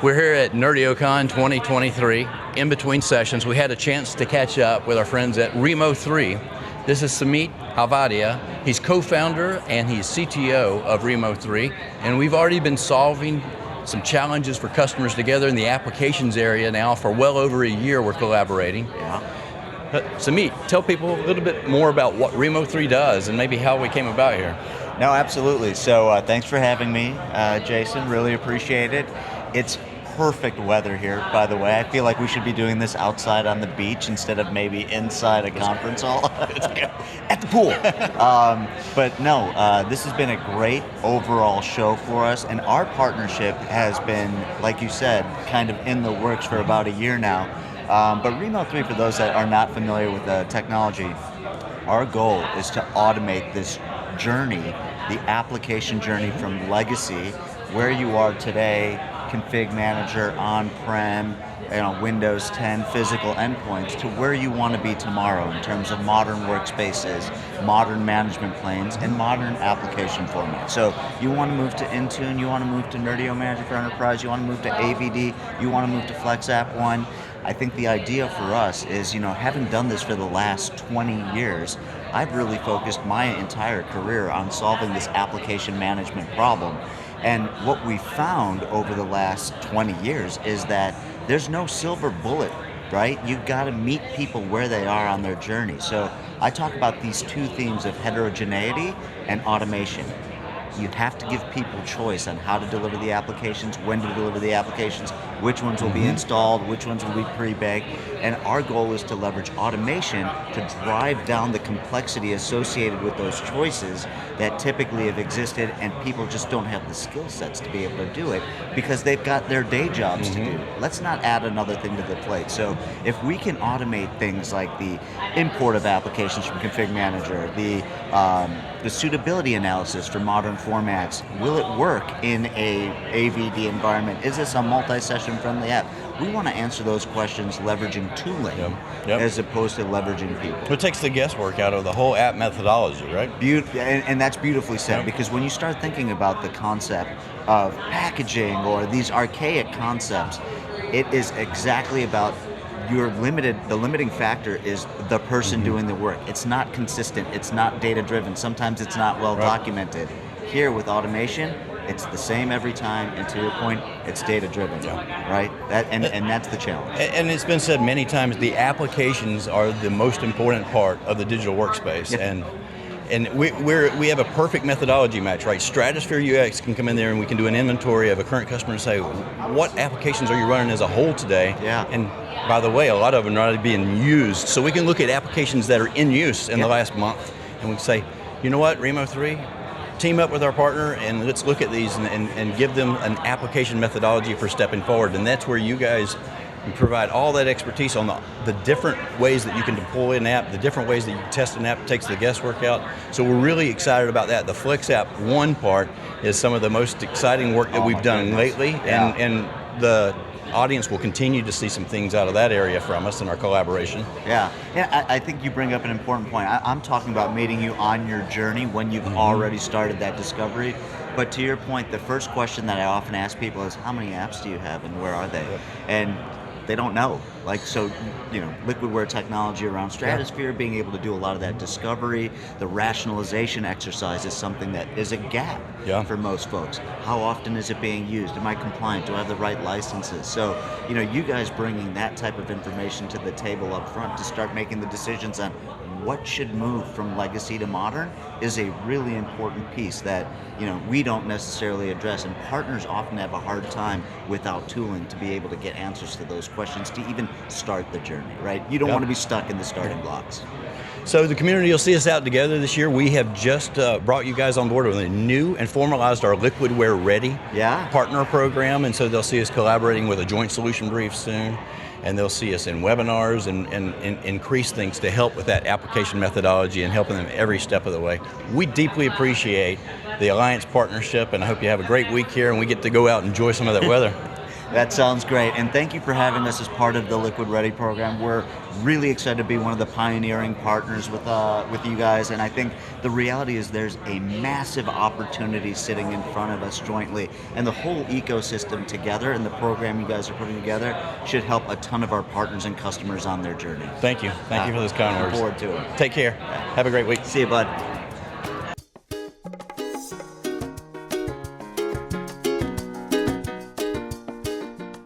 We're here at NerdioCon 2023. In between sessions, we had a chance to catch up with our friends at Rimo3. This is Samit Halvadia. He's co-founder and he's CTO of Rimo3. And we've already been solving some challenges for customers together in the applications area now for well over a year. We're collaborating. Samit, tell people a little bit more about what Rimo3 does and maybe how we came about here. No, absolutely. So thanks for having me, Jason. Really appreciate it. It's perfect weather here, by the way. I feel like we should be doing this outside on the beach instead of maybe inside a conference hall at the pool. But no, this has been a great overall show for us, and our partnership has been, like you said, kind of in the works for about a year now. But Rimo3, for those that are not familiar with the technology, our goal is to automate this journey, the application journey from legacy, where you are today, config manager, on-prem, Windows 10 physical endpoints, to where you want to be tomorrow in terms of modern workspaces, modern management planes, and modern application formats. So you want to move to Intune, you want to move to Nerdio Manager for Enterprise, you want to move to AVD, you want to move to FlexApp 1. I think the idea for us is, having done this for the last 20 years, I've really focused my entire career on solving this application management problem. And what we found over the last 20 years is that there's no silver bullet, right? You've got to meet people where they are on their journey. So I talk about these two themes of heterogeneity and automation. You have to give people choice on how to deliver the applications, when to deliver the applications, which ones will be installed, which ones will be pre-baked. And our goal is to leverage automation to drive down the complexity associated with those choices that typically have existed, and people just don't have the skill sets to be able to do it because they've got their day jobs to do. Let's not add another thing to the plate. So if we can automate things like the import of applications from Config Manager, the suitability analysis for modern formats, will it work in a AVD environment? Is this a multi-session friendly app? We want to answer those questions leveraging tooling as opposed to leveraging people. It takes the guesswork out of the whole app methodology, right? And that's beautifully said, because when you start thinking about the concept of packaging or these archaic concepts, it is exactly about the limiting factor is the person doing the work. It's not consistent, it's not data driven, sometimes it's not well documented. Here with automation, it's the same every time, and to your point, it's data driven, right? And that's the challenge. And it's been said many times, the applications are the most important part of the digital workspace. And we have a perfect methodology match, right? Stratusphere UX can come in there and we can do an inventory of a current customer and say, what applications are you running as a whole today? And by the way, a lot of them are already being used. So we can look at applications that are in use in the last month, and we can say, you know what, Rimo3, team up with our partner and let's look at these and give them an application methodology for stepping forward. And that's where you guys provide all that expertise on the different ways that you can deploy an app, the different ways that you test an app, takes the guesswork out. So we're really excited about that. The FlexApp 1 part is some of the most exciting work that we've done lately, and the audience will continue to see some things out of that area from us in our collaboration. I think you bring up an important point. I'm talking about meeting you on your journey when you've already started that discovery. But to your point, the first question that I often ask people is, how many apps do you have and where are they? And they don't know. Liquidware technology around Stratusphere, being able to do a lot of that discovery, the rationalization exercise is something that is a gap for most folks. How often is it being used? Am I compliant? Do I have the right licenses? So, you guys bringing that type of information to the table up front to start making the decisions on what should move from legacy to modern is a really important piece that we don't necessarily address, and partners often have a hard time without tooling to be able to get answers to those questions to even start the journey, right? You don't want to be stuck in the starting blocks. So the community will see us out together this year. We have just brought you guys on board with a new and formalized our Liquidware Ready partner program, and so they'll see us collaborating with a joint solution brief soon. And they'll see us in webinars and increase things to help with that application methodology and helping them every step of the way. We deeply appreciate the Alliance partnership, and I hope you have a great week here and we get to go out and enjoy some of that weather. That sounds great, and thank you for having us as part of the Liquid Ready program. We're really excited to be one of the pioneering partners with you guys, and I think the reality is there's a massive opportunity sitting in front of us jointly, and the whole ecosystem together and the program you guys are putting together should help a ton of our partners and customers on their journey. Thank you. Thank you for those kind words. Looking forward to it. Take care. Have a great week. See you, bud.